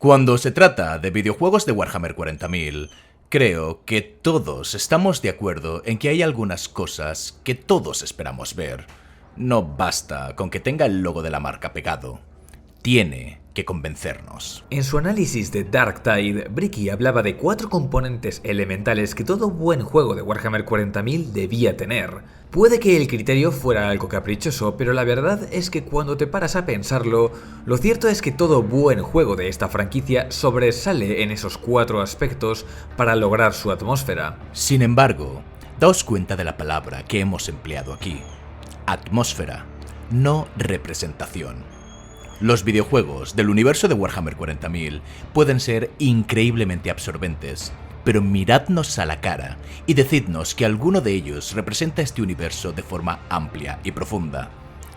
Cuando se trata de videojuegos de Warhammer 40.000, creo que todos estamos de acuerdo en que hay algunas cosas que todos esperamos ver. No basta con que tenga el logo de la marca pegado. Tiene que convencernos. En su análisis de Darktide, Bricky hablaba de 4 componentes elementales que todo buen juego de Warhammer 40.000 debía tener. Puede que el criterio fuera algo caprichoso, pero la verdad es que cuando te paras a pensarlo, lo cierto es que todo buen juego de esta franquicia sobresale en esos 4 aspectos para lograr su atmósfera. Sin embargo, daos cuenta de la palabra que hemos empleado aquí: atmósfera, no representación. Los videojuegos del universo de Warhammer 40.000 pueden ser increíblemente absorbentes, pero miradnos a la cara y decidnos que alguno de ellos representa este universo de forma amplia y profunda,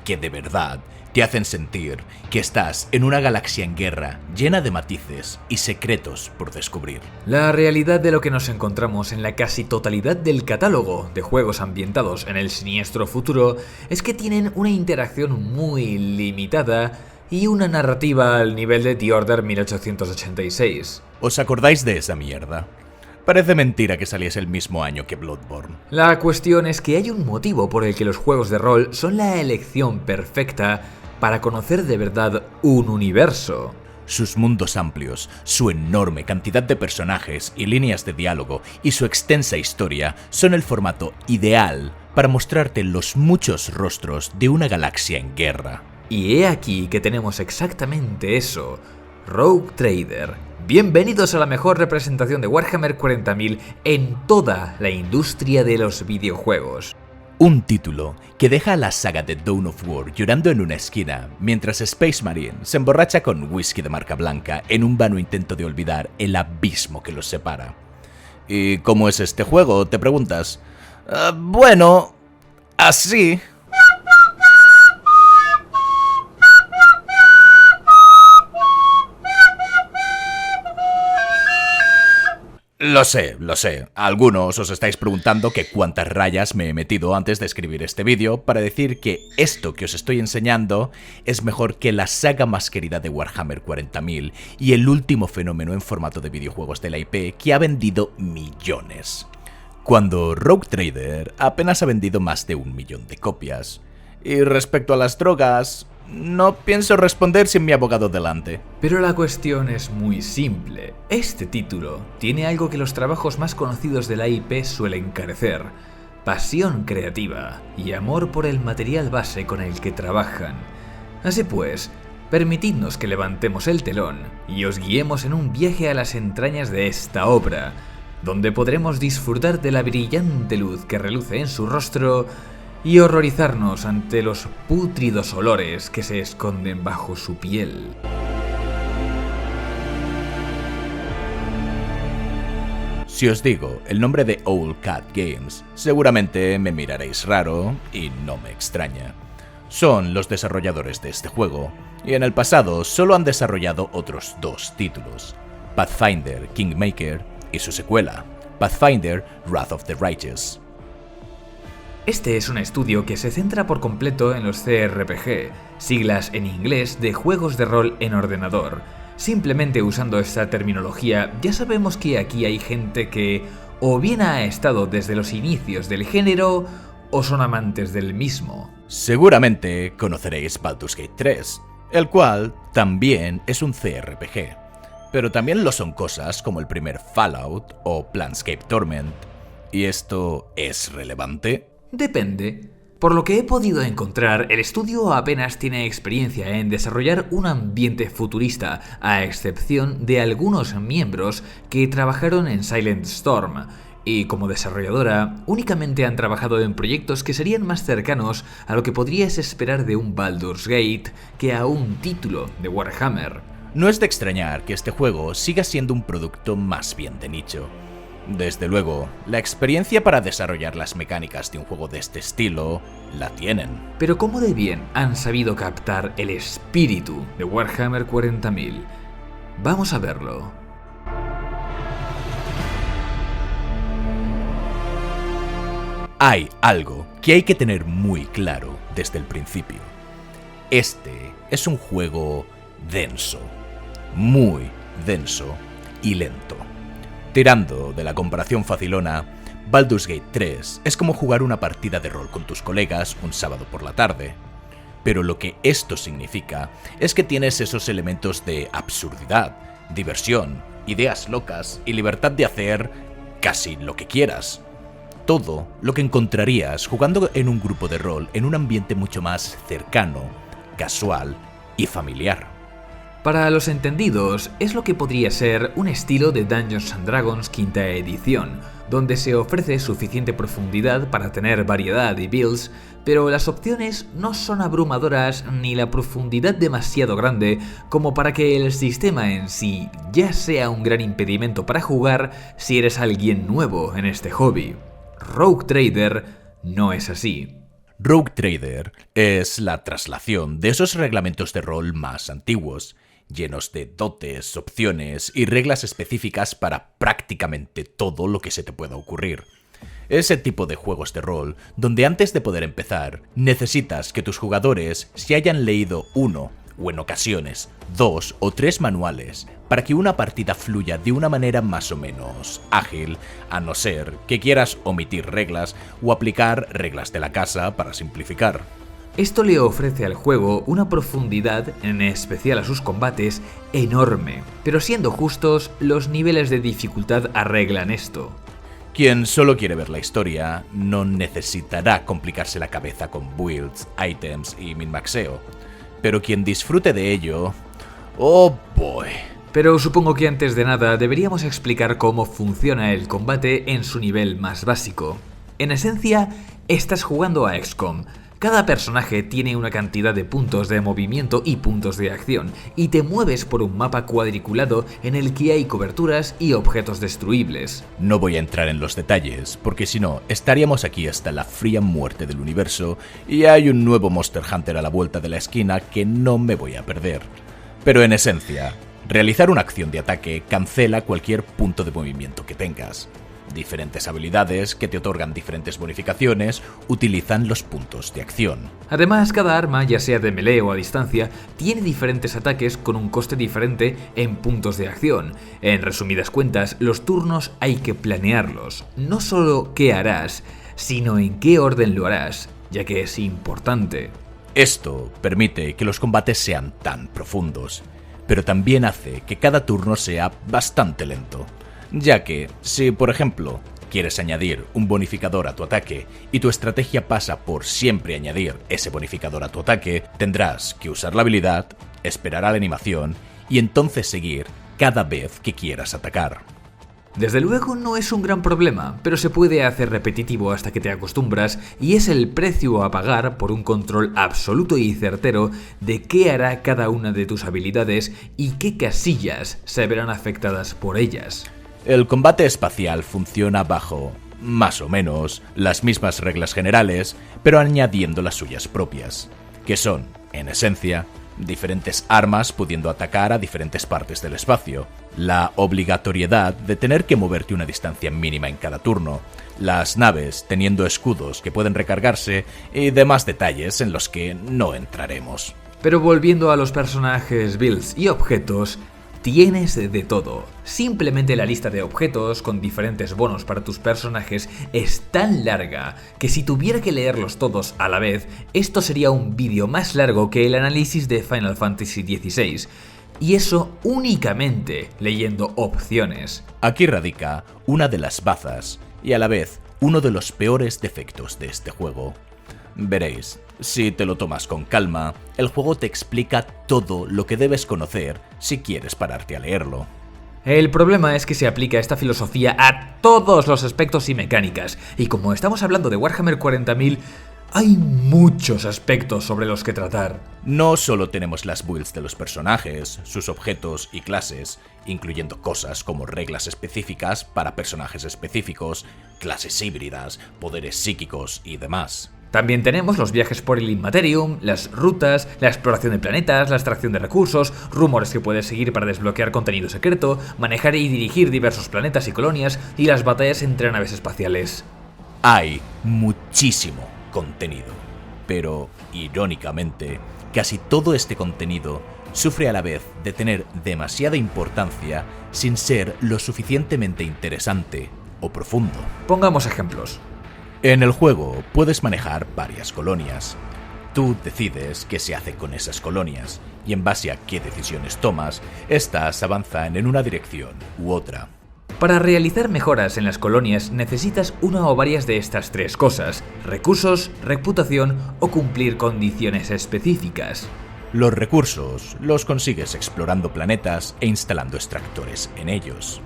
que de verdad te hacen sentir que estás en una galaxia en guerra llena de matices y secretos por descubrir. La realidad de lo que nos encontramos en la casi totalidad del catálogo de juegos ambientados en el siniestro futuro es que tienen una interacción muy limitada y una narrativa al nivel de The Order 1886. ¿Os acordáis de esa mierda? Parece mentira que saliese el mismo año que Bloodborne. La cuestión es que hay un motivo por el que los juegos de rol son la elección perfecta para conocer de verdad un universo. Sus mundos amplios, su enorme cantidad de personajes y líneas de diálogo y su extensa historia son el formato ideal para mostrarte los muchos rostros de una galaxia en guerra. Y he aquí que tenemos exactamente eso: Rogue Trader. Bienvenidos a la mejor representación de Warhammer 40.000 en toda la industria de los videojuegos. Un título que deja a la saga de Dawn of War llorando en una esquina, mientras Space Marine se emborracha con whisky de marca blanca en un vano intento de olvidar el abismo que los separa. ¿Y cómo es este juego?, te preguntas. Bueno, así. Lo sé. Algunos os estáis preguntando que cuántas rayas me he metido antes de escribir este vídeo para decir que esto que os estoy enseñando es mejor que la saga más querida de Warhammer 40.000 y el último fenómeno en formato de videojuegos de la IP que ha vendido millones. Cuando Rogue Trader apenas ha vendido más de 1 millón de copias. Y respecto a las drogas, no pienso responder sin mi abogado delante. Pero la cuestión es muy simple. Este título tiene algo que los trabajos más conocidos de la IP suelen carecer: pasión creativa y amor por el material base con el que trabajan. Así pues, permitidnos que levantemos el telón y os guiemos en un viaje a las entrañas de esta obra, donde podremos disfrutar de la brillante luz que reluce en su rostro y horrorizarnos ante los pútridos olores que se esconden bajo su piel. Si os digo el nombre de Owlcat Games, seguramente me miraréis raro y no me extraña. Son los desarrolladores de este juego, y en el pasado solo han desarrollado otros 2 títulos: Pathfinder Kingmaker y su secuela, Pathfinder Wrath of the Righteous. Este es un estudio que se centra por completo en los CRPG, siglas en inglés de juegos de rol en ordenador. Simplemente usando esta terminología, ya sabemos que aquí hay gente que o bien ha estado desde los inicios del género o son amantes del mismo. Seguramente conoceréis Baldur's Gate 3, el cual también es un CRPG, pero también lo son cosas como el primer Fallout o Planescape Torment. ¿Y esto es relevante? Depende. Por lo que he podido encontrar, el estudio apenas tiene experiencia en desarrollar un ambiente futurista, a excepción de algunos miembros que trabajaron en Silent Storm, y como desarrolladora únicamente han trabajado en proyectos que serían más cercanos a lo que podrías esperar de un Baldur's Gate que a un título de Warhammer. No es de extrañar que este juego siga siendo un producto más bien de nicho. Desde luego, la experiencia para desarrollar las mecánicas de un juego de este estilo la tienen. Pero ¿cómo de bien han sabido captar el espíritu de Warhammer 40.000? Vamos a verlo. Hay algo que hay que tener muy claro desde el principio. Este es un juego denso, muy denso y lento. Tirando de la comparación facilona, Baldur's Gate 3 es como jugar una partida de rol con tus colegas un sábado por la tarde. Pero lo que esto significa es que tienes esos elementos de absurdidad, diversión, ideas locas y libertad de hacer casi lo que quieras. Todo lo que encontrarías jugando en un grupo de rol en un ambiente mucho más cercano, casual y familiar. Para los entendidos, es lo que podría ser un estilo de Dungeons & Dragons quinta edición, donde se ofrece suficiente profundidad para tener variedad y builds, pero las opciones no son abrumadoras ni la profundidad demasiado grande como para que el sistema en sí ya sea un gran impedimento para jugar si eres alguien nuevo en este hobby. Rogue Trader no es así. Rogue Trader es la traslación de esos reglamentos de rol más antiguos, llenos de dotes, opciones y reglas específicas para prácticamente todo lo que se te pueda ocurrir. Ese tipo de juegos de rol donde antes de poder empezar necesitas que tus jugadores se hayan leído uno, o en ocasiones 2 o 3 manuales, para que una partida fluya de una manera más o menos ágil, a no ser que quieras omitir reglas o aplicar reglas de la casa para simplificar. Esto le ofrece al juego una profundidad, en especial a sus combates, enorme, pero siendo justos, los niveles de dificultad arreglan esto. Quien solo quiere ver la historia no necesitará complicarse la cabeza con builds, items y minmaxeo, pero quien disfrute de ello... ¡oh boy! Pero supongo que antes de nada deberíamos explicar cómo funciona el combate en su nivel más básico. En esencia, estás jugando a XCOM. Cada personaje tiene una cantidad de puntos de movimiento y puntos de acción, y te mueves por un mapa cuadriculado en el que hay coberturas y objetos destruibles. No voy a entrar en los detalles, porque si no, estaríamos aquí hasta la fría muerte del universo, y hay un nuevo Monster Hunter a la vuelta de la esquina que no me voy a perder. Pero en esencia, realizar una acción de ataque cancela cualquier punto de movimiento que tengas. Diferentes habilidades que te otorgan diferentes bonificaciones utilizan los puntos de acción. Además, cada arma, ya sea de melee o a distancia, tiene diferentes ataques con un coste diferente en puntos de acción. En resumidas cuentas, los turnos hay que planearlos. No solo qué harás, sino en qué orden lo harás, ya que es importante. Esto permite que los combates sean tan profundos, pero también hace que cada turno sea bastante lento. Ya que, si por ejemplo, quieres añadir un bonificador a tu ataque y tu estrategia pasa por siempre añadir ese bonificador a tu ataque, tendrás que usar la habilidad, esperar a la animación y entonces seguir cada vez que quieras atacar. Desde luego no es un gran problema, pero se puede hacer repetitivo hasta que te acostumbras y es el precio a pagar por un control absoluto y certero de qué hará cada una de tus habilidades y qué casillas se verán afectadas por ellas. El combate espacial funciona bajo, más o menos, las mismas reglas generales, pero añadiendo las suyas propias, que son, en esencia, diferentes armas pudiendo atacar a diferentes partes del espacio, la obligatoriedad de tener que moverte una distancia mínima en cada turno, las naves teniendo escudos que pueden recargarse y demás detalles en los que no entraremos. Pero volviendo a los personajes, builds y objetos, tienes de todo. Simplemente la lista de objetos con diferentes bonos para tus personajes es tan larga que si tuviera que leerlos todos a la vez, esto sería un vídeo más largo que el análisis de Final Fantasy XVI. Y eso únicamente leyendo opciones. Aquí radica una de las bazas y a la vez uno de los peores defectos de este juego. Veréis, si te lo tomas con calma, el juego te explica todo lo que debes conocer si quieres pararte a leerlo. El problema es que se aplica esta filosofía a todos los aspectos y mecánicas, y como estamos hablando de Warhammer 40.000, hay muchos aspectos sobre los que tratar. No solo tenemos las builds de los personajes, sus objetos y clases, incluyendo cosas como reglas específicas para personajes específicos, clases híbridas, poderes psíquicos y demás. También tenemos los viajes por el Immaterium, las rutas, la exploración de planetas, la extracción de recursos, rumores que puedes seguir para desbloquear contenido secreto, manejar y dirigir diversos planetas y colonias y las batallas entre naves espaciales. Hay muchísimo contenido, pero irónicamente, casi todo este contenido sufre a la vez de tener demasiada importancia sin ser lo suficientemente interesante o profundo. Pongamos ejemplos. En el juego puedes manejar varias colonias. Tú decides qué se hace con esas colonias, y en base a qué decisiones tomas, estas avanzan en una dirección u otra. Para realizar mejoras en las colonias necesitas una o varias de estas tres cosas: recursos, reputación o cumplir condiciones específicas. Los recursos los consigues explorando planetas e instalando extractores en ellos.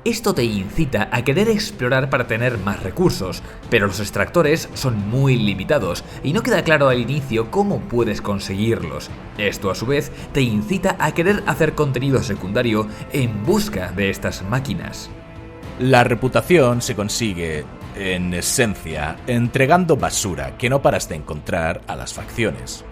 Esto te incita a querer explorar para tener más recursos, pero los extractores son muy limitados y no queda claro al inicio cómo puedes conseguirlos. Esto a su vez te incita a querer hacer contenido secundario en busca de estas máquinas. La reputación se consigue, en esencia, entregando basura que no paras de encontrar a las facciones.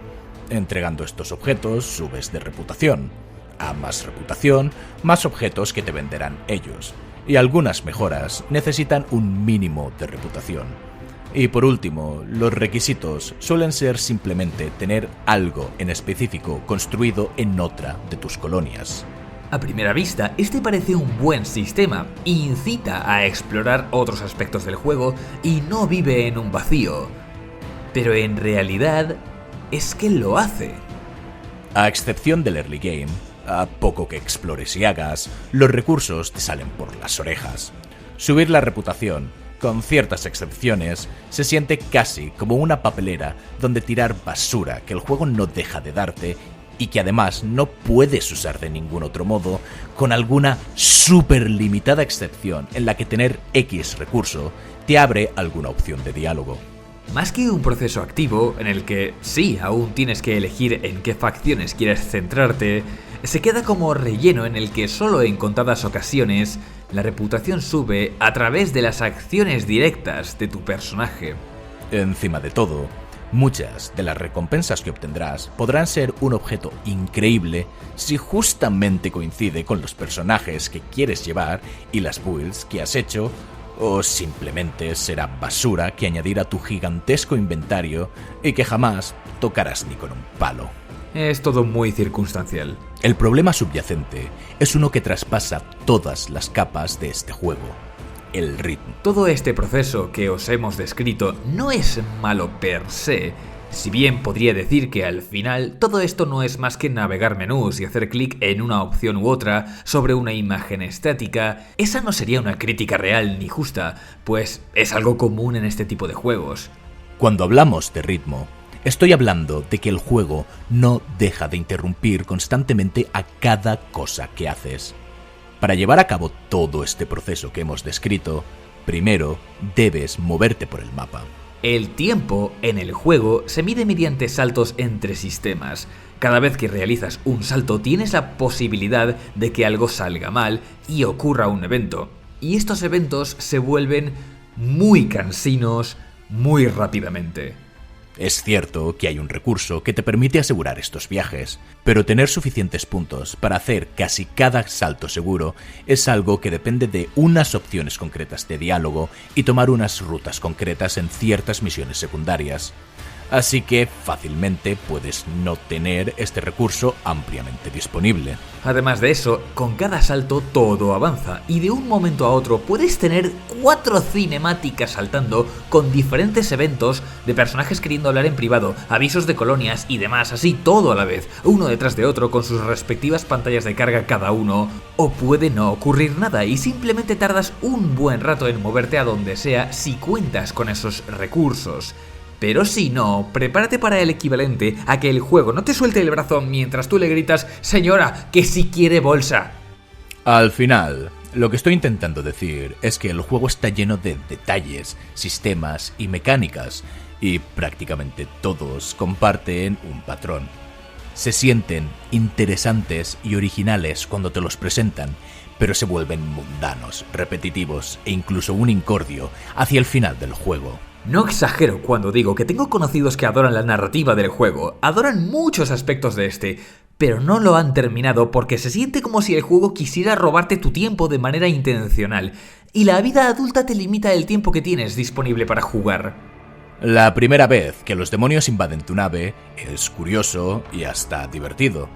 Entregando estos objetos subes de reputación. A más reputación, más objetos que te venderán ellos, y algunas mejoras necesitan un mínimo de reputación. Y por último, los requisitos suelen ser simplemente tener algo en específico construido en otra de tus colonias. A primera vista, este parece un buen sistema, incita a explorar otros aspectos del juego y no vive en un vacío. Pero en realidad, es que lo hace. A excepción del early game, a poco que explores y hagas, los recursos te salen por las orejas. Subir la reputación, con ciertas excepciones, se siente casi como una papelera donde tirar basura que el juego no deja de darte y que además no puedes usar de ningún otro modo, con alguna súper limitada excepción en la que tener X recurso te abre alguna opción de diálogo. Más que un proceso activo, en el que sí, aún tienes que elegir en qué facciones quieres centrarte, se queda como relleno en el que solo en contadas ocasiones la reputación sube a través de las acciones directas de tu personaje. Encima de todo, muchas de las recompensas que obtendrás podrán ser un objeto increíble si justamente coincide con los personajes que quieres llevar y las builds que has hecho, o simplemente será basura que añadir a tu gigantesco inventario y que jamás tocarás ni con un palo. Es todo muy circunstancial. El problema subyacente es uno que traspasa todas las capas de este juego: el ritmo. Todo este proceso que os hemos descrito no es malo per se, si bien podría decir que al final todo esto no es más que navegar menús y hacer clic en una opción u otra sobre una imagen estática. Esa no sería una crítica real ni justa, pues es algo común en este tipo de juegos. Cuando hablamos de ritmo, estoy hablando de que el juego no deja de interrumpir constantemente a cada cosa que haces. Para llevar a cabo todo este proceso que hemos descrito, primero debes moverte por el mapa. El tiempo en el juego se mide mediante saltos entre sistemas. Cada vez que realizas un salto tienes la posibilidad de que algo salga mal y ocurra un evento. Y estos eventos se vuelven muy cansinos muy rápidamente. Es cierto que hay un recurso que te permite asegurar estos viajes, pero tener suficientes puntos para hacer casi cada salto seguro es algo que depende de unas opciones concretas de diálogo y tomar unas rutas concretas en ciertas misiones secundarias. Así que fácilmente puedes no tener este recurso ampliamente disponible. Además de eso, con cada salto todo avanza y de un momento a otro puedes tener 4 cinemáticas saltando con diferentes eventos de personajes queriendo hablar en privado, avisos de colonias y demás, así todo a la vez, uno detrás de otro con sus respectivas pantallas de carga cada uno. O puede no ocurrir nada y simplemente tardas un buen rato en moverte a donde sea si cuentas con esos recursos. Pero si no, prepárate para el equivalente a que el juego no te suelte el brazo mientras tú le gritas «Señora, que si quiere bolsa». Al final, lo que estoy intentando decir es que el juego está lleno de detalles, sistemas y mecánicas, y prácticamente todos comparten un patrón. Se sienten interesantes y originales cuando te los presentan, pero se vuelven mundanos, repetitivos e incluso un incordio hacia el final del juego. No exagero cuando digo que tengo conocidos que adoran la narrativa del juego, adoran muchos aspectos de este, pero no lo han terminado porque se siente como si el juego quisiera robarte tu tiempo de manera intencional, y la vida adulta te limita el tiempo que tienes disponible para jugar. La primera vez que los demonios invaden tu nave es curioso y hasta divertido.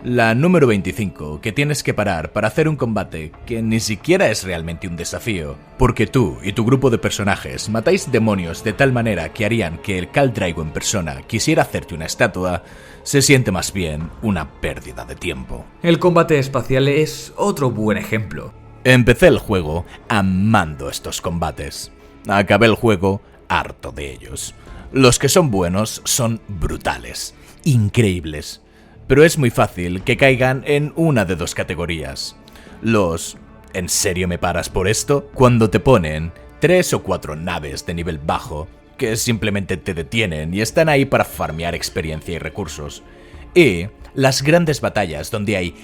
La número 25, que tienes que parar para hacer un combate que ni siquiera es realmente un desafío, porque tú y tu grupo de personajes matáis demonios de tal manera que harían que el Khal Drogo en persona quisiera hacerte una estatua, se siente más bien una pérdida de tiempo. El combate espacial es otro buen ejemplo. Empecé el juego amando estos combates. Acabé el juego harto de ellos. Los que son buenos son brutales, increíbles. Pero es muy fácil que caigan en una de dos categorías. Los ¿en serio me paras por esto? Cuando te ponen 3 o 4 naves de nivel bajo que simplemente te detienen y están ahí para farmear experiencia y recursos. Y las grandes batallas donde hay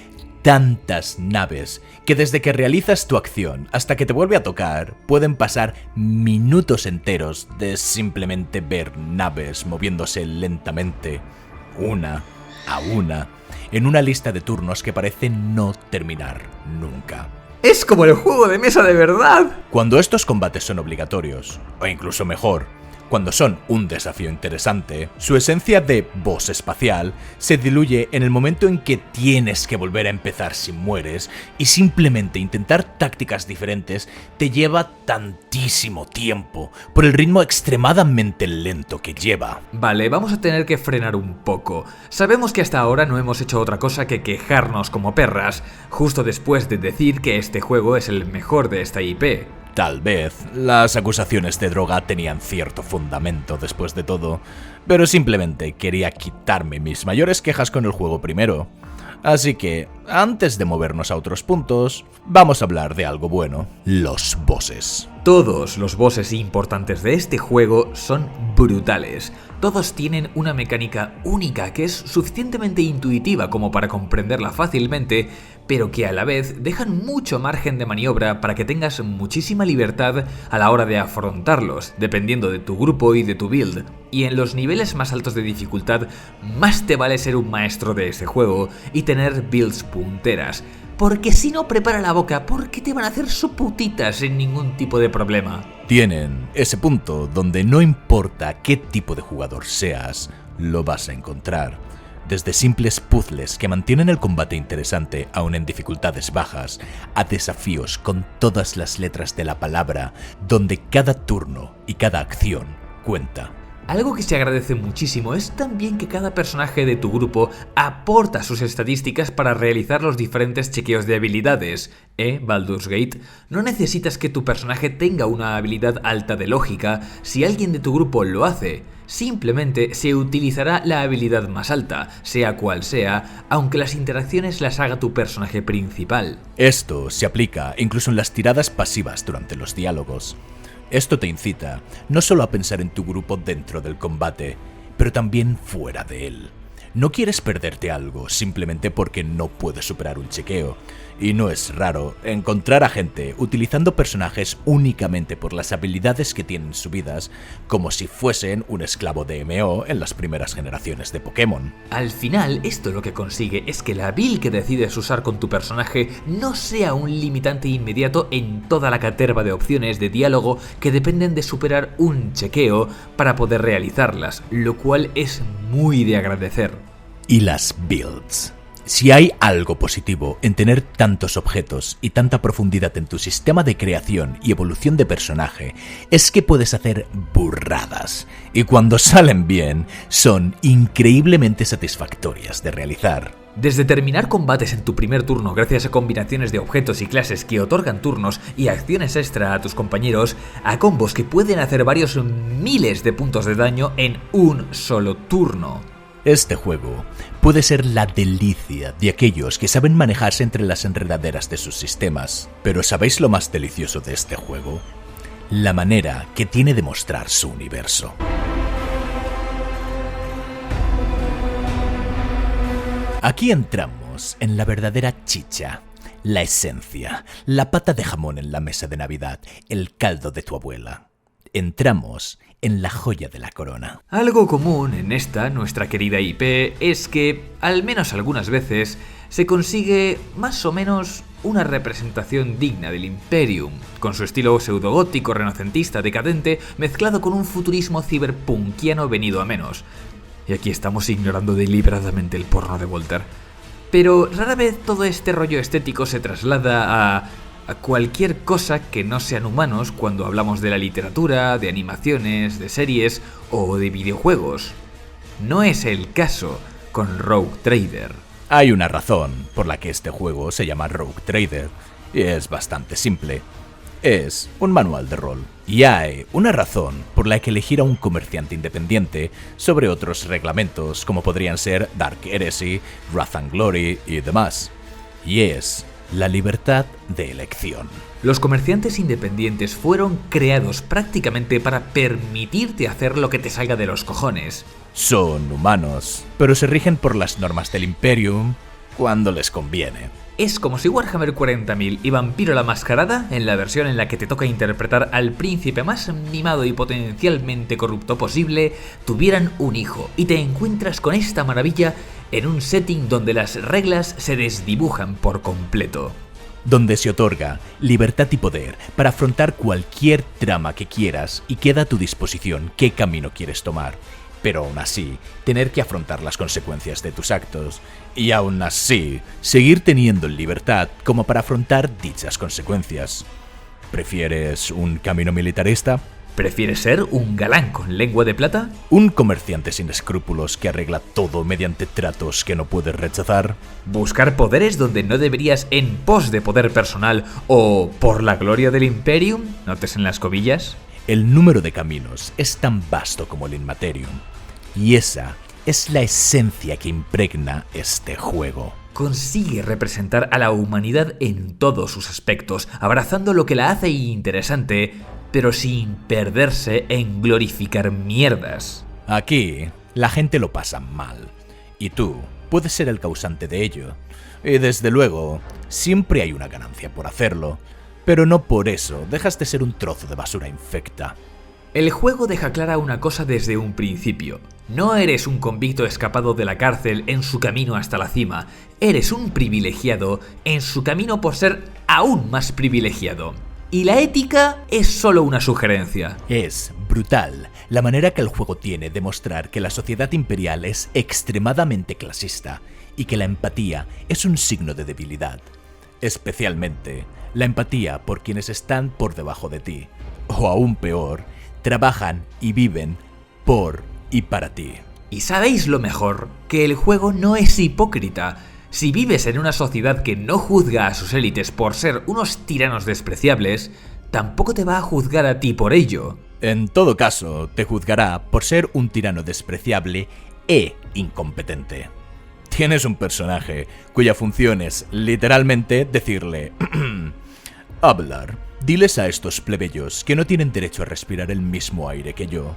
tantas naves que desde que realizas tu acción hasta que te vuelve a tocar pueden pasar minutos enteros de simplemente ver naves moviéndose lentamente, una a una, en una lista de turnos que parece no terminar nunca. ¡Es como el juego de mesa de verdad! Cuando estos combates son obligatorios, o incluso mejor, cuando son un desafío interesante, su esencia de boss espacial se diluye en el momento en que tienes que volver a empezar si mueres, y simplemente intentar tácticas diferentes te lleva tantísimo tiempo por el ritmo extremadamente lento que lleva. Vale, vamos a tener que frenar un poco. Sabemos que hasta ahora no hemos hecho otra cosa que quejarnos como perras, justo después de decir que este juego es el mejor de esta IP. Tal vez las acusaciones de droga tenían cierto fundamento después de todo, pero simplemente quería quitarme mis mayores quejas con el juego primero. Así que, antes de movernos a otros puntos, vamos a hablar de algo bueno: los bosses. Todos los bosses importantes de este juego son brutales. Todos tienen una mecánica única que es suficientemente intuitiva como para comprenderla fácilmente, pero que a la vez dejan mucho margen de maniobra para que tengas muchísima libertad a la hora de afrontarlos, dependiendo de tu grupo y de tu build. Y en los niveles más altos de dificultad, más te vale ser un maestro de este juego y tener builds punteras. Porque si no, prepara la boca, porque te van a hacer su putita sin ningún tipo de problema. Tienen ese punto donde no importa qué tipo de jugador seas, lo vas a encontrar. Desde simples puzzles que mantienen el combate interesante aún en dificultades bajas, a desafíos con todas las letras de la palabra, donde cada turno y cada acción cuenta. Algo que se agradece muchísimo es también que cada personaje de tu grupo aporta sus estadísticas para realizar los diferentes chequeos de habilidades. Baldur's Gate, no necesitas que tu personaje tenga una habilidad alta de lógica si alguien de tu grupo lo hace. Simplemente se utilizará la habilidad más alta, sea cual sea, aunque las interacciones las haga tu personaje principal. Esto se aplica incluso en las tiradas pasivas durante los diálogos. Esto te incita no solo a pensar en tu grupo dentro del combate, pero también fuera de él. No quieres perderte algo simplemente porque no puedes superar un chequeo, y no es raro encontrar a gente utilizando personajes únicamente por las habilidades que tienen subidas, como si fuesen un esclavo de MO en las primeras generaciones de Pokémon. Al final, esto lo que consigue es que la build que decides usar con tu personaje no sea un limitante inmediato en toda la caterva de opciones de diálogo que dependen de superar un chequeo para poder realizarlas, lo cual es muy de agradecer. Y las builds. Si hay algo positivo en tener tantos objetos y tanta profundidad en tu sistema de creación y evolución de personaje, es que puedes hacer burradas, y cuando salen bien, son increíblemente satisfactorias de realizar. Desde terminar combates en tu primer turno gracias a combinaciones de objetos y clases que otorgan turnos y acciones extra a tus compañeros, a combos que pueden hacer varios miles de puntos de daño en un solo turno. Este juego puede ser la delicia de aquellos que saben manejarse entre las enredaderas de sus sistemas. Pero ¿sabéis lo más delicioso de este juego? La manera que tiene de mostrar su universo. Aquí entramos en la verdadera chicha, la esencia, la pata de jamón en la mesa de Navidad, el caldo de tu abuela. Entramos en la joya de la corona. Algo común en esta, nuestra querida IP, es que, al menos algunas veces, se consigue más o menos una representación digna del Imperium, con su estilo pseudogótico renacentista decadente mezclado con un futurismo ciberpunkiano venido a menos. Y aquí estamos ignorando deliberadamente el porno de Walter. pero rara vez todo este rollo estético se traslada a cualquier cosa que no sean humanos cuando hablamos de la literatura, de animaciones, de series o de videojuegos. No es el caso con Rogue Trader. Hay una razón por la que este juego se llama Rogue Trader, y es bastante simple. Es un manual de rol. Y hay una razón por la que elegir a un comerciante independiente sobre otros reglamentos como podrían ser Dark Heresy, Wrath and Glory y demás. Y es la libertad de elección. Los comerciantes independientes fueron creados prácticamente para permitirte hacer lo que te salga de los cojones. Son humanos, pero se rigen por las normas del Imperium cuando les conviene. Es como si Warhammer 40.000 y Vampiro la Mascarada, en la versión en la que te toca interpretar al príncipe más mimado y potencialmente corrupto posible, tuvieran un hijo, y te encuentras con esta maravilla en un setting donde las reglas se desdibujan por completo. Donde se otorga libertad y poder para afrontar cualquier trama que quieras y queda a tu disposición qué camino quieres tomar. Pero aún así, tener que afrontar las consecuencias de tus actos, y aún así, seguir teniendo libertad como para afrontar dichas consecuencias. ¿Prefieres un camino militarista? ¿Prefieres ser un galán con lengua de plata? ¿Un comerciante sin escrúpulos que arregla todo mediante tratos que no puedes rechazar? ¿Buscar poderes donde no deberías en pos de poder personal o por la gloria del Imperium? ¿Notes en las cobillas? El número de caminos es tan vasto como el Immaterium. Y esa es la esencia que impregna este juego. Consigue representar a la humanidad en todos sus aspectos, abrazando lo que la hace interesante, pero sin perderse en glorificar mierdas. Aquí, la gente lo pasa mal, y tú puedes ser el causante de ello. Y desde luego, siempre hay una ganancia por hacerlo, pero no por eso dejas de ser un trozo de basura infecta. El juego deja clara una cosa desde un principio. No eres un convicto escapado de la cárcel en su camino hasta la cima. Eres un privilegiado en su camino por ser aún más privilegiado. Y la ética es solo una sugerencia. Es brutal la manera que el juego tiene de mostrar que la sociedad imperial es extremadamente clasista y que la empatía es un signo de debilidad. Especialmente la empatía por quienes están por debajo de ti. O aún peor, trabajan y viven por y para ti. ¿Y sabéis lo mejor? Que el juego no es hipócrita. Si vives en una sociedad que no juzga a sus élites por ser unos tiranos despreciables, tampoco te va a juzgar a ti por ello. En todo caso, te juzgará por ser un tirano despreciable e incompetente. Tienes un personaje cuya función es literalmente decirle hablar. Diles a estos plebeyos que no tienen derecho a respirar el mismo aire que yo.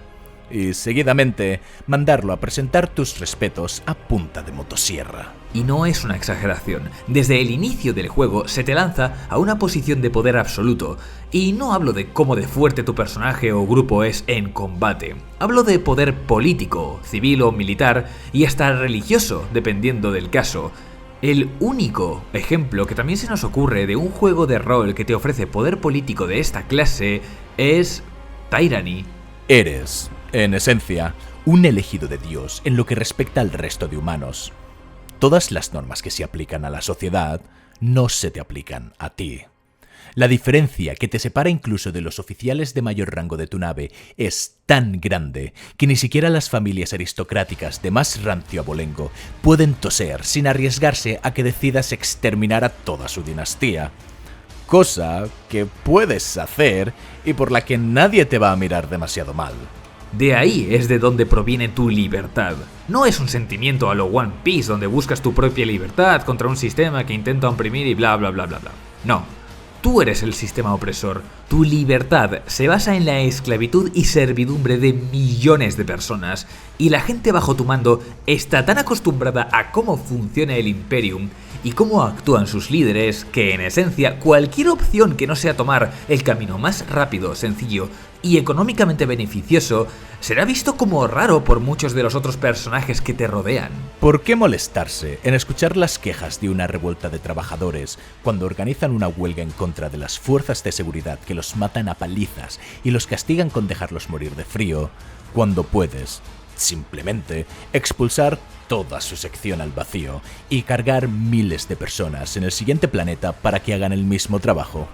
Y seguidamente mandarlo a presentar tus respetos a punta de motosierra. Y no es una exageración. Desde el inicio del juego se te lanza a una posición de poder absoluto. Y no hablo de cómo de fuerte tu personaje o grupo es en combate. Hablo de poder político, civil o militar y hasta religioso, dependiendo del caso. El único ejemplo que también se nos ocurre de un juego de rol que te ofrece poder político de esta clase es Tyranny. Eres, en esencia, un elegido de Dios en lo que respecta al resto de humanos. Todas las normas que se aplican a la sociedad no se te aplican a ti. La diferencia que te separa incluso de los oficiales de mayor rango de tu nave es tan grande que ni siquiera las familias aristocráticas de más rancio abolengo pueden toser sin arriesgarse a que decidas exterminar a toda su dinastía. Cosa que puedes hacer y por la que nadie te va a mirar demasiado mal. De ahí es de donde proviene tu libertad. No es un sentimiento a lo One Piece donde buscas tu propia libertad contra un sistema que intenta oprimir y bla bla bla bla bla. No. Tú eres el sistema opresor. Tu libertad se basa en la esclavitud y servidumbre de millones de personas. Y la gente bajo tu mando está tan acostumbrada a cómo funciona el Imperium y cómo actúan sus líderes que, en esencia, cualquier opción que no sea tomar el camino más rápido, sencillo y económicamente beneficioso será visto como raro por muchos de los otros personajes que te rodean. ¿Por qué molestarse en escuchar las quejas de una revuelta de trabajadores cuando organizan una huelga en contra de las fuerzas de seguridad que los matan a palizas y los castigan con dejarlos morir de frío, cuando puedes simplemente expulsar toda su sección al vacío y cargar miles de personas en el siguiente planeta para que hagan el mismo trabajo.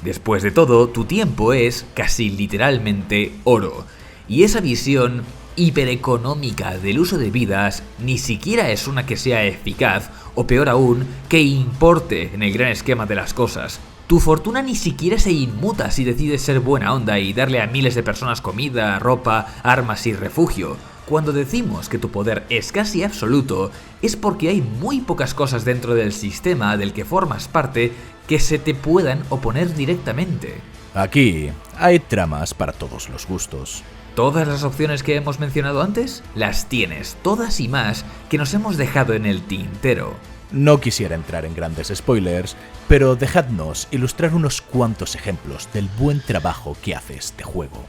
Después de todo, tu tiempo es, casi literalmente, oro. Y esa visión hipereconómica del uso de vidas ni siquiera es una que sea eficaz, o peor aún, que importe en el gran esquema de las cosas. Tu fortuna ni siquiera se inmuta si decides ser buena onda y darle a miles de personas comida, ropa, armas y refugio. Cuando decimos que tu poder es casi absoluto, es porque hay muy pocas cosas dentro del sistema del que formas parte que se te puedan oponer directamente. Aquí hay tramas para todos los gustos. Todas las opciones que hemos mencionado antes, las tienes, todas y más, que nos hemos dejado en el tintero. No quisiera entrar en grandes spoilers, pero dejadnos ilustrar unos cuantos ejemplos del buen trabajo que hace este juego.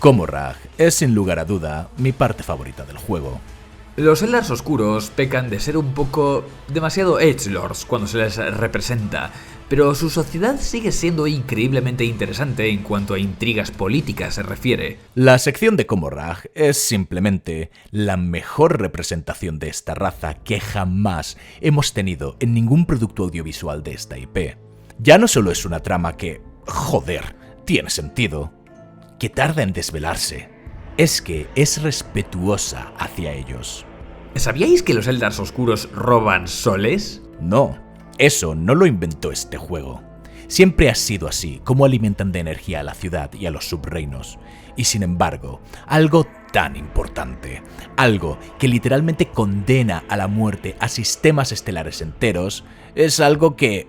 Comorragh es sin lugar a duda mi parte favorita del juego. Los Eldars oscuros pecan de ser un poco demasiado edgelords cuando se les representa, pero su sociedad sigue siendo increíblemente interesante en cuanto a intrigas políticas se refiere. La sección de Comorragh es simplemente la mejor representación de esta raza que jamás hemos tenido en ningún producto audiovisual de esta IP. Ya no solo es una trama que, joder, tiene sentido, que tarda en desvelarse, es que es respetuosa hacia ellos. ¿Sabíais que los Eldars oscuros roban soles? No, eso no lo inventó este juego. Siempre ha sido así, como alimentan de energía a la ciudad y a los subreinos. Y sin embargo, algo tan importante, algo que literalmente condena a la muerte a sistemas estelares enteros, es algo que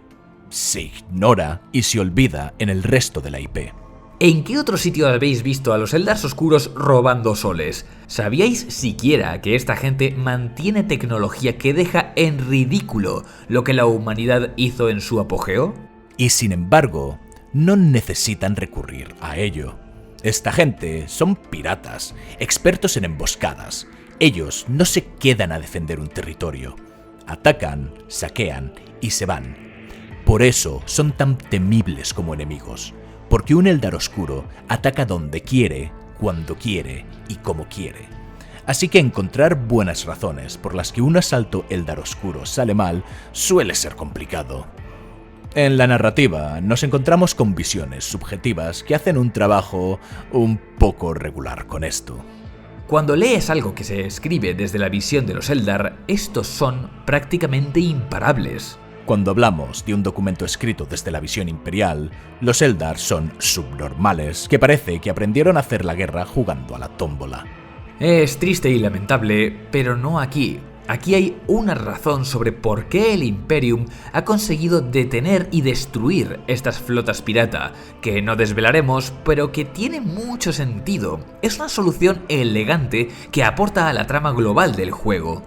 se ignora y se olvida en el resto de la IP. ¿En qué otro sitio habéis visto a los Eldars oscuros robando soles? ¿Sabíais siquiera que esta gente mantiene tecnología que deja en ridículo lo que la humanidad hizo en su apogeo? Y sin embargo, no necesitan recurrir a ello. Esta gente son piratas, expertos en emboscadas. Ellos no se quedan a defender un territorio. Atacan, saquean y se van. Por eso son tan temibles como enemigos. Porque un Eldar oscuro ataca donde quiere, cuando quiere y como quiere. Así que encontrar buenas razones por las que un asalto Eldar oscuro sale mal suele ser complicado. En la narrativa nos encontramos con visiones subjetivas que hacen un trabajo un poco regular con esto. Cuando lees algo que se escribe desde la visión de los Eldar, estos son prácticamente imparables. Cuando hablamos de un documento escrito desde la visión imperial, los Eldar son subnormales que parece que aprendieron a hacer la guerra jugando a la tómbola. Es triste y lamentable, pero no aquí. Aquí hay una razón sobre por qué el Imperium ha conseguido detener y destruir estas flotas pirata, que no desvelaremos, pero que tiene mucho sentido. Es una solución elegante que aporta a la trama global del juego.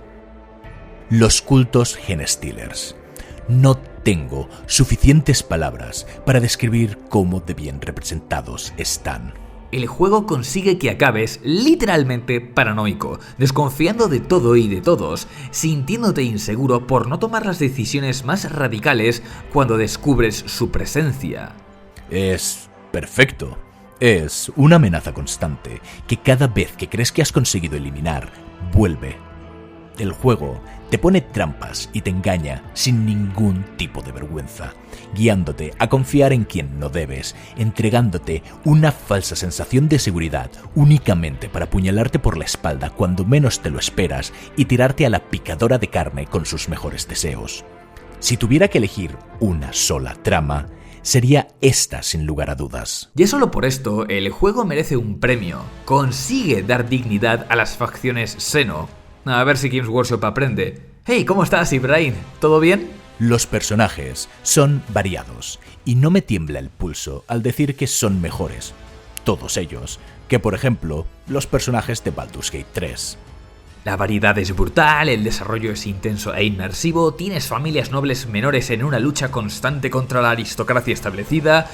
Los cultos Genestealers. No tengo suficientes palabras para describir cómo de bien representados están. El juego consigue que acabes literalmente paranoico, desconfiando de todo y de todos, sintiéndote inseguro por no tomar las decisiones más radicales cuando descubres su presencia. Es perfecto. Es una amenaza constante que cada vez que crees que has conseguido eliminar, vuelve. El juego te pone trampas y te engaña sin ningún tipo de vergüenza, guiándote a confiar en quien no debes, entregándote una falsa sensación de seguridad únicamente para apuñalarte por la espalda cuando menos te lo esperas y tirarte a la picadora de carne con sus mejores deseos. Si tuviera que elegir una sola trama, sería esta sin lugar a dudas. Ya solo por esto, el juego merece un premio. Consigue dar dignidad a las facciones Xeno. A ver si Games Workshop aprende. Hey, ¿cómo estás, Ibrahim? ¿Todo bien? Los personajes son variados y no me tiembla el pulso al decir que son mejores, todos ellos, que por ejemplo los personajes de Baldur's Gate 3. La variedad es brutal, el desarrollo es intenso e inmersivo, tienes familias nobles menores en una lucha constante contra la aristocracia establecida,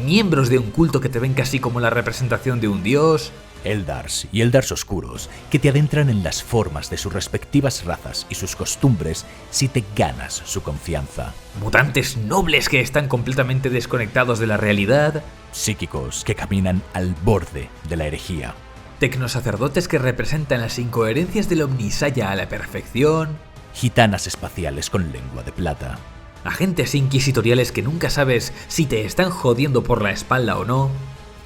miembros de un culto que te ven casi como la representación de un dios... Eldars y Eldars oscuros que te adentran en las formas de sus respectivas razas y sus costumbres si te ganas su confianza. Mutantes nobles que están completamente desconectados de la realidad. Psíquicos que caminan al borde de la herejía. tecnosacerdotes que representan las incoherencias del Omnisaya a la perfección, gitanas espaciales con lengua de plata, agentes inquisitoriales que nunca sabes si te están jodiendo por la espalda o no,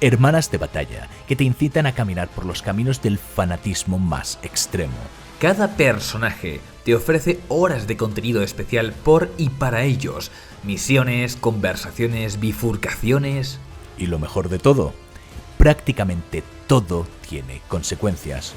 hermanas de batalla que te incitan a caminar por los caminos del fanatismo más extremo. Cada personaje te ofrece horas de contenido especial por y para ellos, misiones, conversaciones, bifurcaciones. Y lo mejor de todo, prácticamente todo tiene consecuencias.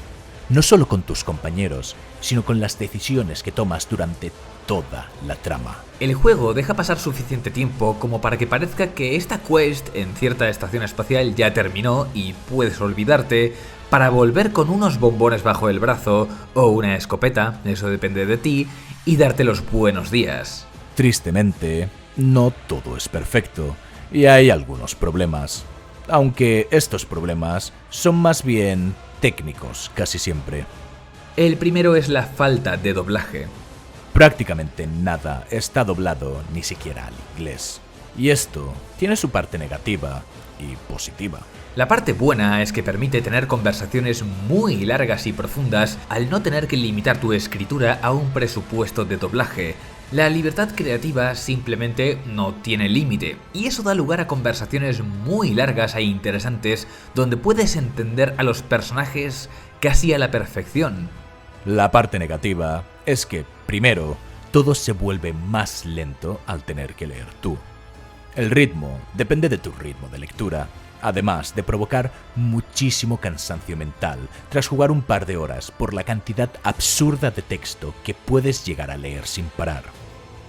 No solo con tus compañeros, sino con las decisiones que tomas durante toda la trama. El juego deja pasar suficiente tiempo como para que parezca que esta quest en cierta estación espacial ya terminó y puedes olvidarte, para volver con unos bombones bajo el brazo o una escopeta, eso depende de ti, y darte los buenos días. Tristemente, no todo es perfecto y hay algunos problemas, aunque estos problemas son más bien técnicos casi siempre. El primero es la falta de doblaje. Prácticamente nada está doblado ni siquiera al inglés, y esto tiene su parte negativa y positiva. La parte buena es que permite tener conversaciones muy largas y profundas al no tener que limitar tu escritura a un presupuesto de doblaje. La libertad creativa simplemente no tiene límite, y eso da lugar a conversaciones muy largas e interesantes donde puedes entender a los personajes casi a la perfección. La parte negativa es que, primero, todo se vuelve más lento al tener que leer tú. El ritmo depende de tu ritmo de lectura, además de provocar muchísimo cansancio mental tras jugar un par de horas por la cantidad absurda de texto que puedes llegar a leer sin parar.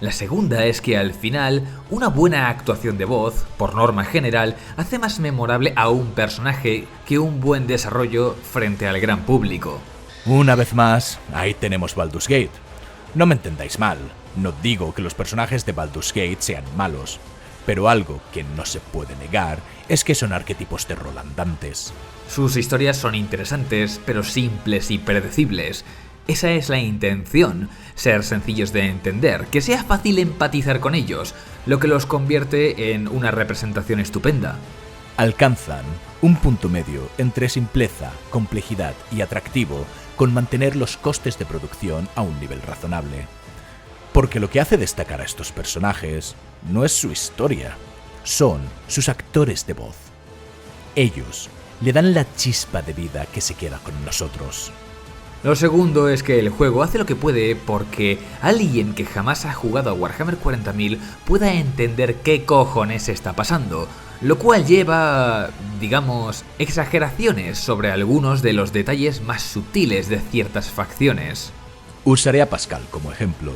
La segunda es que al final, una buena actuación de voz, por norma general, hace más memorable a un personaje que un buen desarrollo frente al gran público. Una vez más, ahí tenemos Baldur's Gate. No me entendáis mal, no digo que los personajes de Baldur's Gate sean malos, pero algo que no se puede negar es que son arquetipos de rol andantes. Sus historias son interesantes, pero simples y predecibles. Esa es la intención, ser sencillos de entender, que sea fácil empatizar con ellos, lo que los convierte en una representación estupenda. Alcanzan un punto medio entre simpleza, complejidad y atractivo con mantener los costes de producción a un nivel razonable. Porque lo que hace destacar a estos personajes no es su historia, son sus actores de voz. Ellos le dan la chispa de vida que se queda con nosotros. Lo segundo es que el juego hace lo que puede porque alguien que jamás ha jugado a Warhammer 40.000 pueda entender qué cojones está pasando, lo cual lleva, digamos, exageraciones sobre algunos de los detalles más sutiles de ciertas facciones. Usaré a Pascal como ejemplo.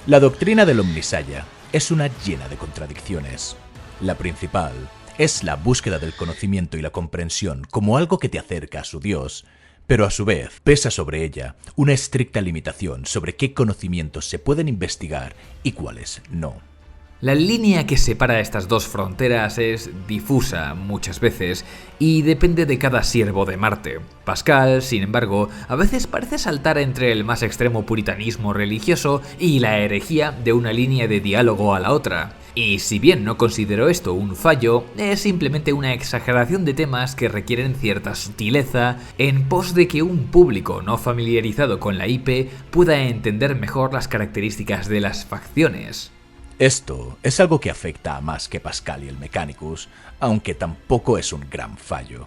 La doctrina del Omnisaya es una llena de contradicciones. La principal es la búsqueda del conocimiento y la comprensión como algo que te acerca a su Dios, pero a su vez pesa sobre ella una estricta limitación sobre qué conocimientos se pueden investigar y cuáles no. La línea que separa estas dos fronteras es difusa muchas veces y depende de cada siervo de Marte. Pascal, sin embargo, a veces parece saltar entre el más extremo puritanismo religioso y la herejía de una línea de diálogo a la otra. Y si bien no considero esto un fallo, es simplemente una exageración de temas que requieren cierta sutileza en pos de que un público no familiarizado con la IP pueda entender mejor las características de las facciones. Esto es algo que afecta a más que Pascal y el Mechanicus, aunque tampoco es un gran fallo.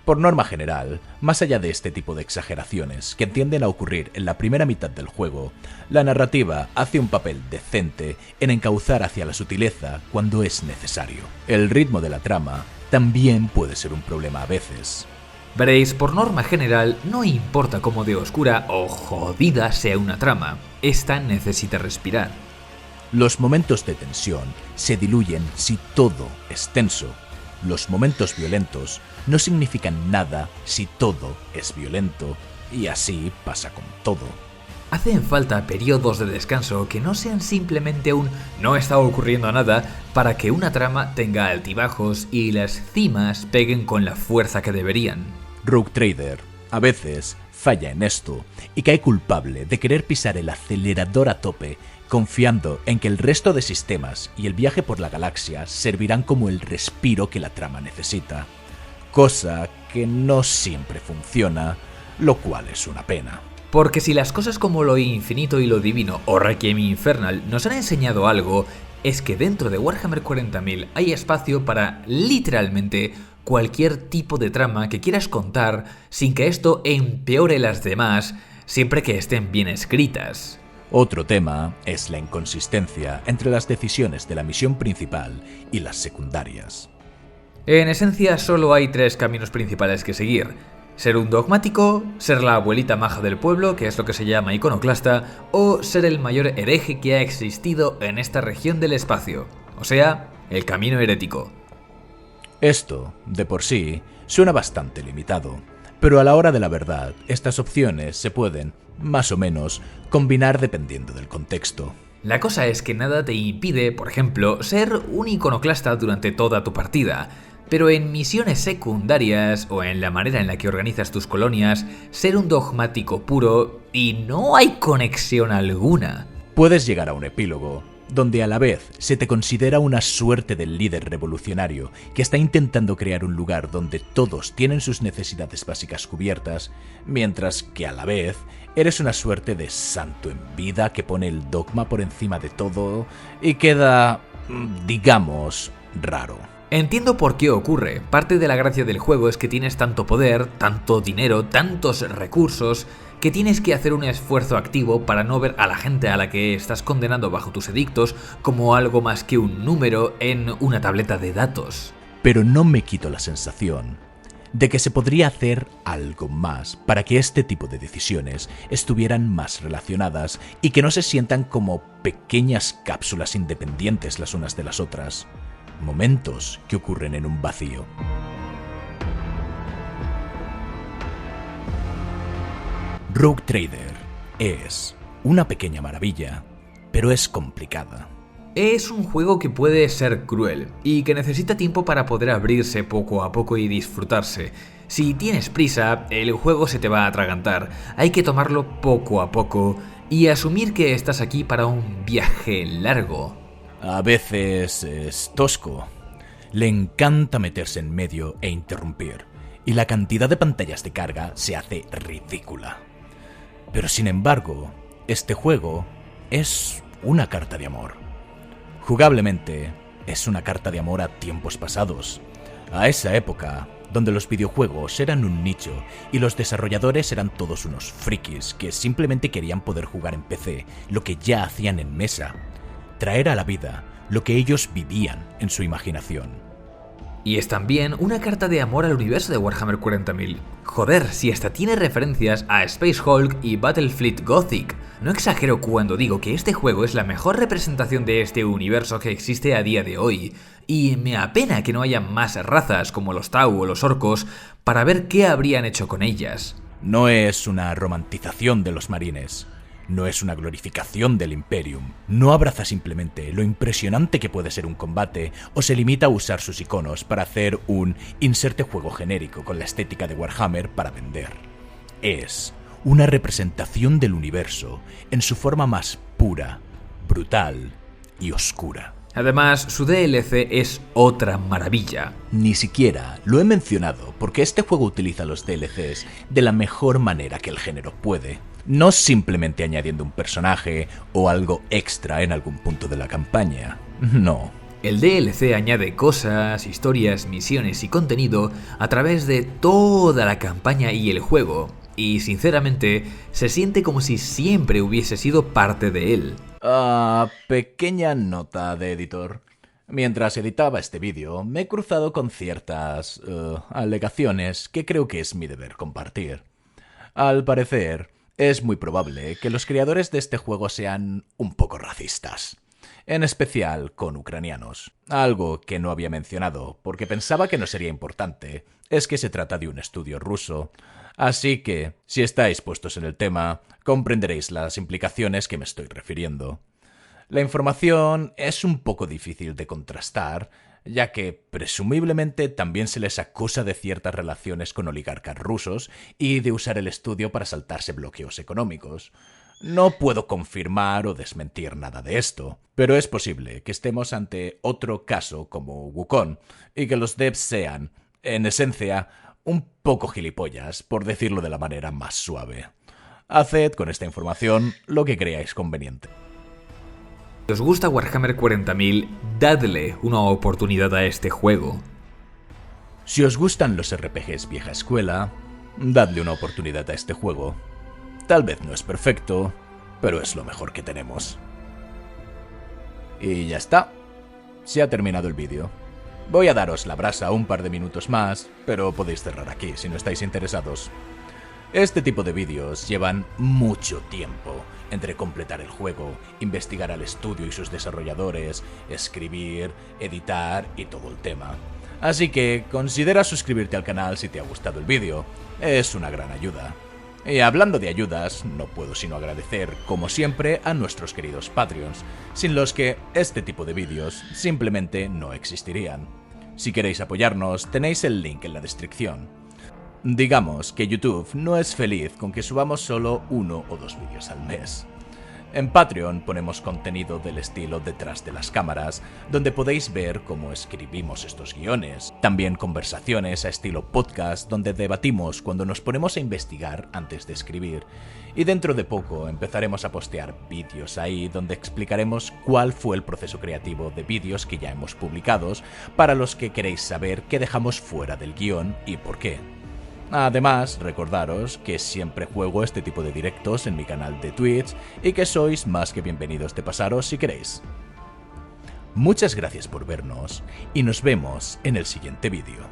Por norma general, más allá de este tipo de exageraciones que tienden a ocurrir en la primera mitad del juego, la narrativa hace un papel decente en encauzar hacia la sutileza cuando es necesario. El ritmo de la trama también puede ser un problema a veces. Veréis, por norma general, no importa cómo de oscura o jodida sea una trama, esta necesita respirar. Los momentos de tensión se diluyen si todo es tenso. Los momentos violentos no significan nada si todo es violento, y así pasa con todo. Hacen falta periodos de descanso que no sean simplemente un no está ocurriendo nada para que una trama tenga altibajos y las cimas peguen con la fuerza que deberían. Rogue Trader a veces falla en esto y cae culpable de querer pisar el acelerador a tope, confiando en que el resto de sistemas y el viaje por la galaxia servirán como el respiro que la trama necesita, cosa que no siempre funciona, lo cual es una pena. Porque si las cosas como lo infinito y lo divino o Requiem Infernal nos han enseñado algo, es que dentro de Warhammer 40.000 hay espacio para literalmente cualquier tipo de trama que quieras contar sin que esto empeore las demás, siempre que estén bien escritas. Otro tema es la inconsistencia entre las decisiones de la misión principal y las secundarias. En esencia solo hay 3 caminos principales que seguir: ser un dogmático, ser la abuelita maja del pueblo, que es lo que se llama iconoclasta, o ser el mayor hereje que ha existido en esta región del espacio, o sea, el camino herético. Esto, de por sí, suena bastante limitado, pero a la hora de la verdad, estas opciones se pueden, más o menos, combinar dependiendo del contexto. La cosa es que nada te impide, por ejemplo, ser un iconoclasta durante toda tu partida, pero en misiones secundarias o en la manera en la que organizas tus colonias, ser un dogmático puro y no hay conexión alguna. Puedes llegar a un epílogo, donde a la vez se te considera una suerte del líder revolucionario que está intentando crear un lugar donde todos tienen sus necesidades básicas cubiertas, mientras que a la vez eres una suerte de santo en vida que pone el dogma por encima de todo y queda, digamos, raro. Entiendo por qué ocurre. Parte de la gracia del juego es que tienes tanto poder, tanto dinero, tantos recursos, que tienes que hacer un esfuerzo activo para no ver a la gente a la que estás condenando bajo tus edictos como algo más que un número en una tableta de datos. Pero no me quito la sensación de que se podría hacer algo más para que este tipo de decisiones estuvieran más relacionadas y que no se sientan como pequeñas cápsulas independientes las unas de las otras. Momentos que ocurren en un vacío. Rogue Trader es una pequeña maravilla, pero es complicada. Es un juego que puede ser cruel y que necesita tiempo para poder abrirse poco a poco y disfrutarse. Si tienes prisa, el juego se te va a atragantar. Hay que tomarlo poco a poco y asumir que estás aquí para un viaje largo. A veces es tosco. Le encanta meterse en medio e interrumpir, y la cantidad de pantallas de carga se hace ridícula. Pero sin embargo, este juego es una carta de amor. Jugablemente, es una carta de amor a tiempos pasados, a esa época donde los videojuegos eran un nicho y los desarrolladores eran todos unos frikis que simplemente querían poder jugar en PC lo que ya hacían en mesa, traer a la vida lo que ellos vivían en su imaginación. Y es también una carta de amor al universo de Warhammer 40.000. Joder, si hasta tiene referencias a Space Hulk y Battlefleet Gothic. No exagero cuando digo que este juego es la mejor representación de este universo que existe a día de hoy. Y me apena que no haya más razas como los Tau o los orcos para ver qué habrían hecho con ellas. No es una romantización de los marines. No es una glorificación del Imperium. No abraza simplemente lo impresionante que puede ser un combate o se limita a usar sus iconos para hacer un inserte juego genérico con la estética de Warhammer para vender. Es una representación del universo en su forma más pura, brutal y oscura. Además, su DLC es otra maravilla. Ni siquiera lo he mencionado porque este juego utiliza los DLCs de la mejor manera que el género puede. No simplemente añadiendo un personaje o algo extra en algún punto de la campaña. No. El DLC añade cosas, historias, misiones y contenido a través de toda la campaña y el juego. Y sinceramente, se siente como si siempre hubiese sido parte de él. Pequeña nota de editor. Mientras editaba este vídeo, me he cruzado con ciertas alegaciones que creo que es mi deber compartir. Al parecer, es muy probable que los creadores de este juego sean un poco racistas, en especial con ucranianos. Algo que no había mencionado porque pensaba que no sería importante, es que se trata de un estudio ruso. Así que, si estáis puestos en el tema, comprenderéis las implicaciones que me estoy refiriendo. La información es un poco difícil de contrastar, ya que presumiblemente también se les acusa de ciertas relaciones con oligarcas rusos y de usar el estudio para saltarse bloqueos económicos. No puedo confirmar o desmentir nada de esto, pero es posible que estemos ante otro caso como Wukong y que los devs sean, en esencia, un poco gilipollas, por decirlo de la manera más suave. Haced con esta información lo que creáis conveniente. Si os gusta Warhammer 40.000, dadle una oportunidad a este juego. Si os gustan los RPGs vieja escuela, dadle una oportunidad a este juego. Tal vez no es perfecto, pero es lo mejor que tenemos. Y ya está. Se ha terminado el vídeo. Voy a daros la brasa un par de minutos más, pero podéis cerrar aquí si no estáis interesados. Este tipo de vídeos llevan mucho tiempo entre completar el juego, investigar al estudio y sus desarrolladores, escribir, editar y todo el tema. Así que considera suscribirte al canal si te ha gustado el vídeo, es una gran ayuda. Y hablando de ayudas, no puedo sino agradecer, como siempre, a nuestros queridos Patreons, sin los que este tipo de vídeos simplemente no existirían. Si queréis apoyarnos, tenéis el link en la descripción. Digamos que YouTube no es feliz con que subamos solo 1 o 2 vídeos al mes. En Patreon ponemos contenido del estilo detrás de las cámaras, donde podéis ver cómo escribimos estos guiones. También conversaciones a estilo podcast, donde debatimos cuando nos ponemos a investigar antes de escribir. Y dentro de poco empezaremos a postear vídeos ahí, donde explicaremos cuál fue el proceso creativo de vídeos que ya hemos publicados, para los que queréis saber qué dejamos fuera del guión y por qué. Además, recordaros que siempre juego este tipo de directos en mi canal de Twitch y que sois más que bienvenidos de pasaros si queréis. Muchas gracias por vernos y nos vemos en el siguiente vídeo.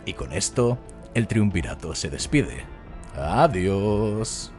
Y con esto, el triunvirato se despide. Adiós.